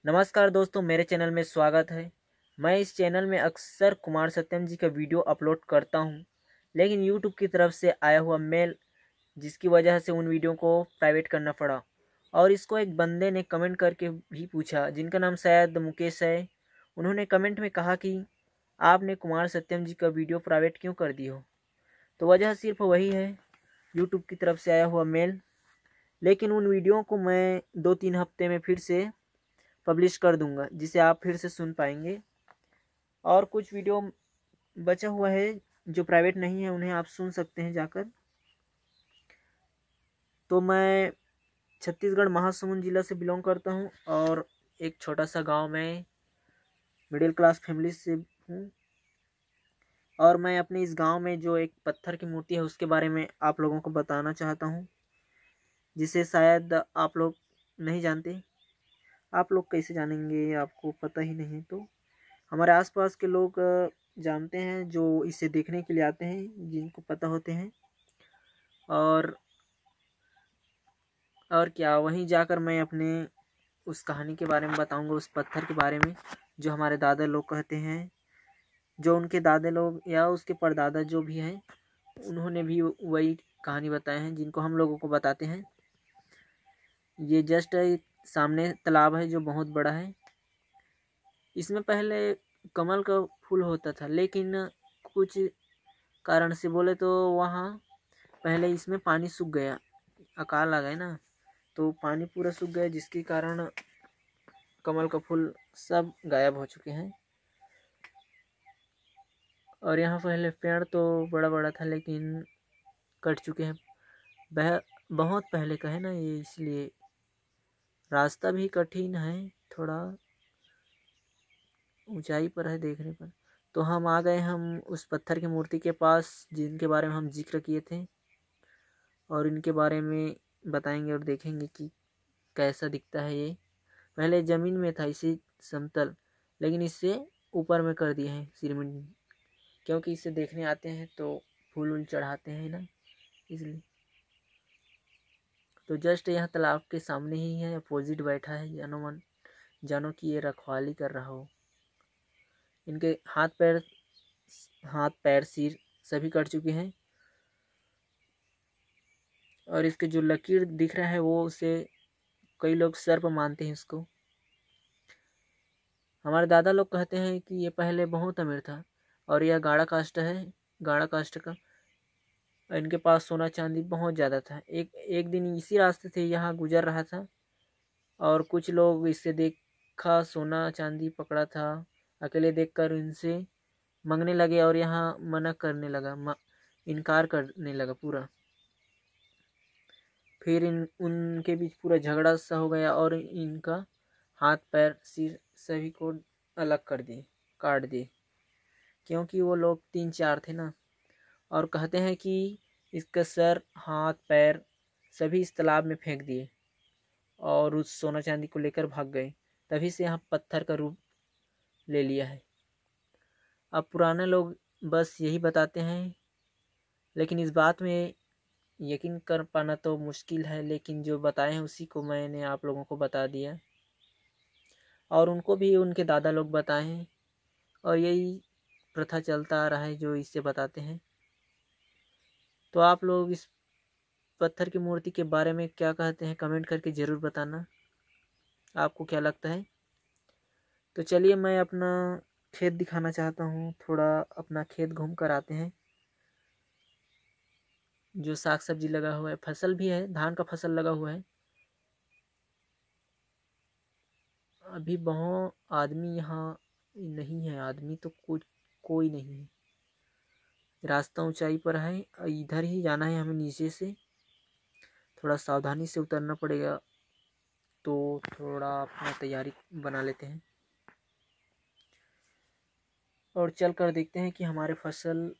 नमस्कार दोस्तों, मेरे चैनल में स्वागत है। मैं इस चैनल में अक्सर कुमार सत्यम जी का वीडियो अपलोड करता हूं, लेकिन यूट्यूब की तरफ से आया हुआ मेल जिसकी वजह से उन वीडियो को प्राइवेट करना पड़ा। और इसको एक बंदे ने कमेंट करके भी पूछा, जिनका नाम शायद मुकेश है। उन्होंने कमेंट में कहा कि आपने कुमार सत्यम जी का वीडियो प्राइवेट क्यों कर दी हो। तो वजह सिर्फ वही है, यूट्यूब की तरफ से आया हुआ मेल। लेकिन उन वीडियो को मैं 2-3 हफ्ते में फिर से पब्लिश कर दूंगा, जिसे आप फिर से सुन पाएंगे। और कुछ वीडियो बचा हुआ है जो प्राइवेट नहीं है, उन्हें आप सुन सकते हैं जाकर। तो मैं छत्तीसगढ़ महासमुंद जिला से बिलोंग करता हूँ और एक छोटा सा गांव में मिडिल क्लास फैमिली से हूँ। और मैं अपने इस गांव में जो एक पत्थर की मूर्ति है उसके बारे में आप लोगों को बताना चाहता हूँ, जिसे शायद आप लोग नहीं जानते। आप लोग कैसे जानेंगे, आपको पता ही नहीं। तो हमारे आसपास के लोग जानते हैं, जो इसे देखने के लिए आते हैं, जिनको पता होते हैं। और क्या, वहीं जाकर मैं अपने उस कहानी के बारे में बताऊंगा, उस पत्थर के बारे में जो हमारे दादा लोग कहते हैं, जो उनके दादा लोग या उसके परदादा जो भी हैं, उन्होंने भी वही कहानी बताए हैं जिनको हम लोगों को बताते हैं। ये जस्ट सामने तालाब है जो बहुत बड़ा है। इसमें पहले कमल का फूल होता था, लेकिन कुछ कारण से बोले तो वहाँ पहले इसमें पानी सूख गया, अकाल आ गया ना, तो पानी पूरा सूख गया, जिसके कारण कमल का फूल सब गायब हो चुके हैं। और यहाँ पहले पेड़ तो बड़ा बड़ा था, लेकिन कट चुके हैं। वह बहुत पहले का है ना ये, इसलिए रास्ता भी कठिन है, थोड़ा ऊंचाई पर है देखने पर। तो हम आ गए हम उस पत्थर की मूर्ति के पास, जिनके बारे में हम जिक्र किए थे, और इनके बारे में बताएंगे और देखेंगे कि कैसा दिखता है ये। पहले ज़मीन में था, इसे समतल, लेकिन इससे ऊपर में कर दिए हैं सीमेंट, क्योंकि इसे देखने आते हैं तो फूल वूल चढ़ाते हैं ना, इसलिए। तो जस्ट यहाँ तालाब के सामने ही है, अपोजिट बैठा है, जानो कि ये रखवाली कर रहा हो। इनके हाथ पैर सिर सभी कट चुके हैं। और इसके जो लकीर दिख रहा है वो उसे कई लोग सर्प मानते हैं इसको। हमारे दादा लोग कहते हैं कि ये पहले बहुत अमीर था, और यह गाढ़ा कास्ट है, गाढ़ा कास्ट का। इनके पास सोना चांदी बहुत ज़्यादा था। एक एक दिन इसी रास्ते से यहाँ गुजर रहा था, और कुछ लोग इससे देखा, सोना चांदी पकड़ा था, अकेले देखकर इनसे मांगने लगे, और यहाँ मना करने लगा, इनकार करने लगा पूरा। फिर उनके बीच पूरा झगड़ा सा हो गया, और इनका हाथ पैर सिर सभी को अलग कर दिए, काट दिए, क्योंकि वो लोग 3-4 थे ना। और कहते हैं कि इसका सर हाथ पैर सभी इस तालाब में फेंक दिए, और उस सोना चांदी को लेकर भाग गए। तभी से यहाँ पत्थर का रूप ले लिया है। अब पुराने लोग बस यही बताते हैं, लेकिन इस बात में यकीन कर पाना तो मुश्किल है, लेकिन जो बताए हैं उसी को मैंने आप लोगों को बता दिया, और उनको भी उनके दादा लोग बताए हैं, और यही प्रथा चलता आ रहा है जो इससे बताते हैं। तो आप लोग इस पत्थर की मूर्ति के बारे में क्या कहते हैं, कमेंट करके ज़रूर बताना, आपको क्या लगता है। तो चलिए, मैं अपना खेत दिखाना चाहता हूँ, थोड़ा अपना खेत घूम कर आते हैं। जो साग सब्जी लगा हुआ है, फसल भी है, धान का फसल लगा हुआ है। अभी बहुत आदमी यहाँ नहीं है, आदमी तो कुछ कोई नहीं है। रास्ता ऊंचाई पर है, इधर ही जाना है हमें नीचे से, थोड़ा सावधानी से उतरना पड़ेगा। तो थोड़ा अपना तैयारी बना लेते हैं, और चल कर देखते हैं कि हमारे फसल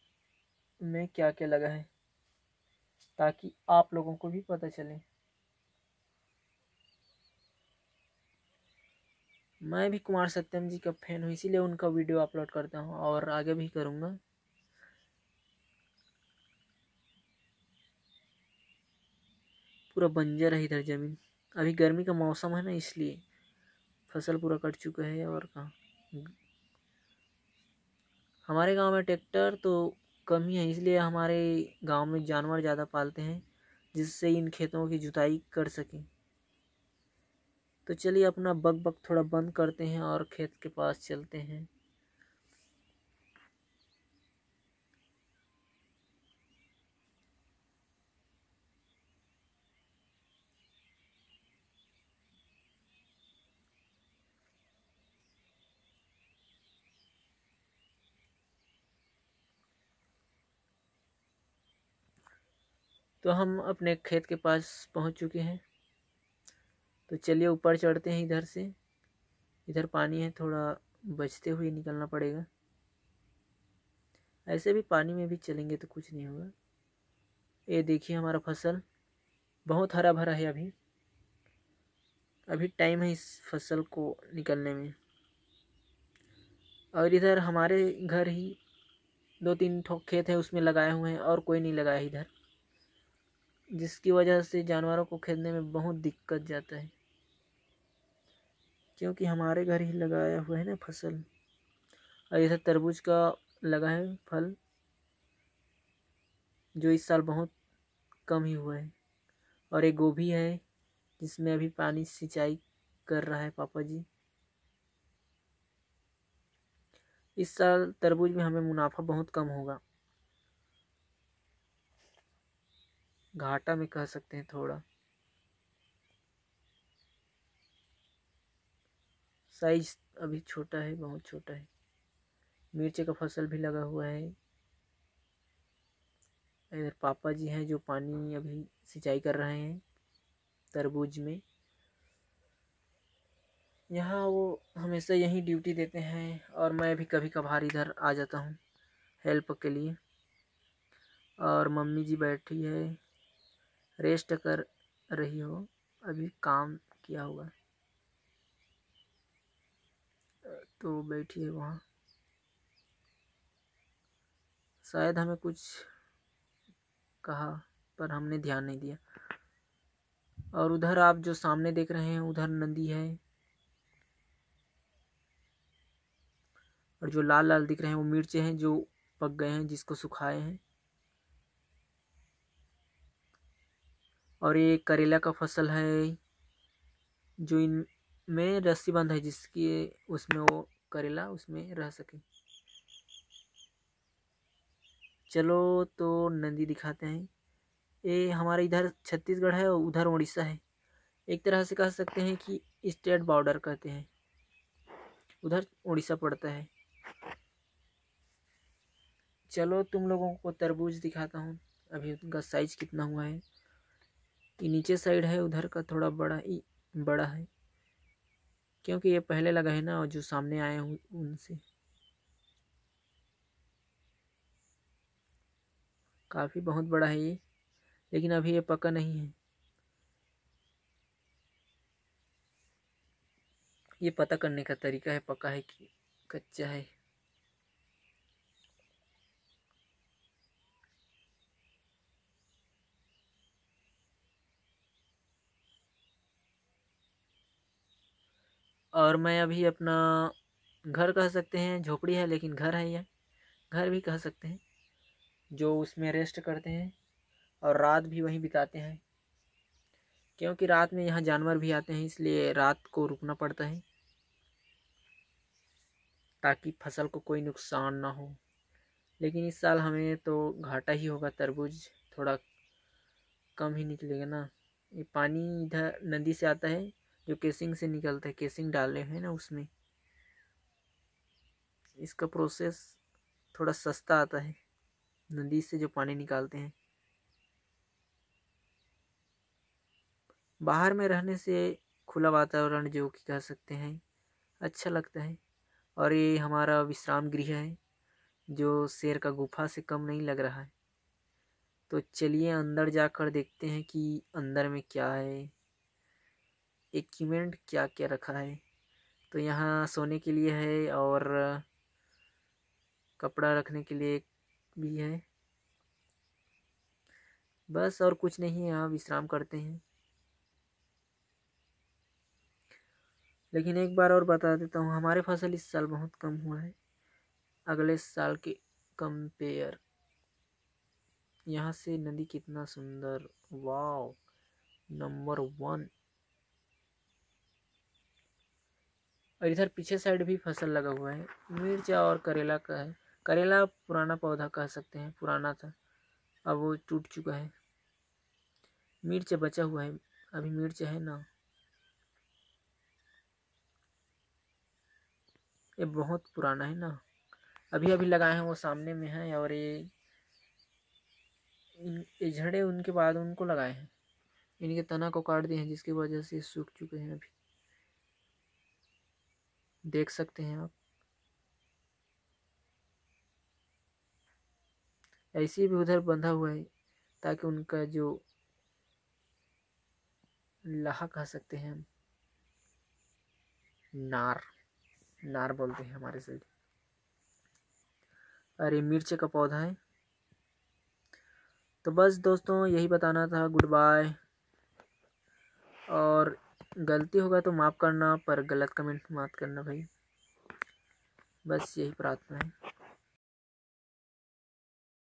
में क्या क्या लगा है, ताकि आप लोगों को भी पता चले। मैं भी कुमार सत्यम जी का फैन हूँ, इसीलिए उनका वीडियो अपलोड करता हूँ, और आगे भी करूँगा। पूरा बंजर है इधर ज़मीन, अभी गर्मी का मौसम है ना, इसलिए फसल पूरा कट चुका है। और कहाँ, हमारे गांव में ट्रैक्टर तो कम ही है, इसलिए हमारे गांव में जानवर ज़्यादा पालते हैं जिससे इन खेतों की जुताई कर सकें। तो चलिए अपना बक बक थोड़ा बंद करते हैं और खेत के पास चलते हैं। तो हम अपने खेत के पास पहुंच चुके हैं। तो चलिए ऊपर चढ़ते हैं इधर से। इधर पानी है, थोड़ा बचते हुए निकलना पड़ेगा। ऐसे भी पानी में भी चलेंगे तो कुछ नहीं होगा। ये देखिए हमारा फसल बहुत हरा भरा है। अभी अभी टाइम है इस फसल को निकलने में। और इधर हमारे घर ही 2-3 ठो खेत है, उसमें लगाए हुए हैं और कोई नहीं लगाया इधर, जिसकी वजह से जानवरों को खेलने में बहुत दिक्कत जाता है, क्योंकि हमारे घर ही लगाया हुआ है ना फसल। और इधर तरबूज का लगा है फल, जो इस साल बहुत कम ही हुआ है। और एक गोभी है जिसमें अभी पानी सिंचाई कर रहा है पापा जी। इस साल तरबूज में हमें मुनाफा बहुत कम होगा, घाटा में कह सकते हैं थोड़ा। साइज अभी छोटा है, बहुत छोटा है। मिर्ची का फसल भी लगा हुआ है। इधर पापा जी हैं जो पानी अभी सिंचाई कर रहे हैं तरबूज में। यहाँ वो हमेशा यही ड्यूटी देते हैं और मैं भी कभी कभार इधर आ जाता हूँ हेल्प के लिए। और मम्मी जी बैठी है, रेस्ट कर रही हो, अभी काम किया होगा तो बैठी है वहाँ। शायद हमें कुछ कहा पर हमने ध्यान नहीं दिया। और उधर आप जो सामने देख रहे हैं उधर नदी है, और जो लाल लाल दिख रहे हैं वो मिर्चे हैं जो पक गए हैं, जिसको सुखाए हैं। और ये करेला का फसल है जो इनमें रस्सी बंद है, जिसकी उसमें वो करेला उसमें रह सके। चलो तो नदी दिखाते हैं। ये हमारे इधर छत्तीसगढ़ है और उधर उड़ीसा है। एक तरह से कह सकते हैं कि स्टेट बॉर्डर कहते हैं, उधर उड़ीसा पड़ता है। चलो तुम लोगों को तरबूज दिखाता हूँ अभी उनका साइज कितना हुआ है। ये नीचे साइड है, उधर का थोड़ा बड़ा है, क्योंकि ये पहले लगा है ना, और जो सामने आए हूँ उनसे। काफ़ी बहुत बड़ा है ये, लेकिन अभी ये पका नहीं है। ये पता करने का तरीका है पका है कि कच्चा है। और मैं अभी अपना घर कह सकते हैं, झोपड़ी है लेकिन घर है, यह घर भी कह सकते हैं, जो उसमें रेस्ट करते हैं और रात भी वहीं बिताते हैं, क्योंकि रात में यहाँ जानवर भी आते हैं, इसलिए रात को रुकना पड़ता है ताकि फसल को कोई नुकसान ना हो। लेकिन इस साल हमें तो घाटा ही होगा, तरबूज थोड़ा कम ही निकलेगा ना। ये पानी इधर नदी से आता है, जो केसिंग से निकलता है, केसिंग डाले हैं ना उसमें। इसका प्रोसेस थोड़ा सस्ता आता है नदी से जो पानी निकालते हैं। बाहर में रहने से खुला वातावरण जो कि कह सकते हैं अच्छा लगता है। और ये हमारा विश्राम गृह है, जो शेर का गुफा से कम नहीं लग रहा है। तो चलिए अंदर जाकर देखते हैं कि अंदर में क्या है, इक्विपमेंट क्या क्या रखा है। तो यहाँ सोने के लिए है और कपड़ा रखने के लिए भी है, बस और कुछ नहीं है। यहाँ विश्राम करते हैं। लेकिन एक बार और बता देता हूँ, हमारे फसल इस साल बहुत कम हुआ है अगले साल के कंपेयर। यहाँ से नदी कितना सुंदर, वाव, नंबर 1। और इधर पीछे साइड भी फसल लगा हुआ है, मिर्चा और करेला का है। करेला पुराना पौधा कह सकते हैं, पुराना था, अब वो टूट चुका है। मिर्च बचा हुआ है, अभी मिर्च है ना, ये बहुत पुराना है ना, अभी अभी लगाए हैं, वो सामने में है। और ये झड़े उनके बाद उनको लगाए हैं, इनके तना को काट दिए हैं, जिसकी वजह से सूख चुके हैं। अभी देख सकते हैं आप, ऐसे भी उधर बंधा हुआ है ताकि उनका जो लाहा कह सकते हैं हम, नार, नार बोलते हैं हमारे साइड। अरे मिर्च का पौधा है। तो बस दोस्तों यही बताना था, गुड बाय। और गलती होगा तो माफ़ करना, पर गलत कमेंट मत करना भाई, बस यही प्रार्थना है।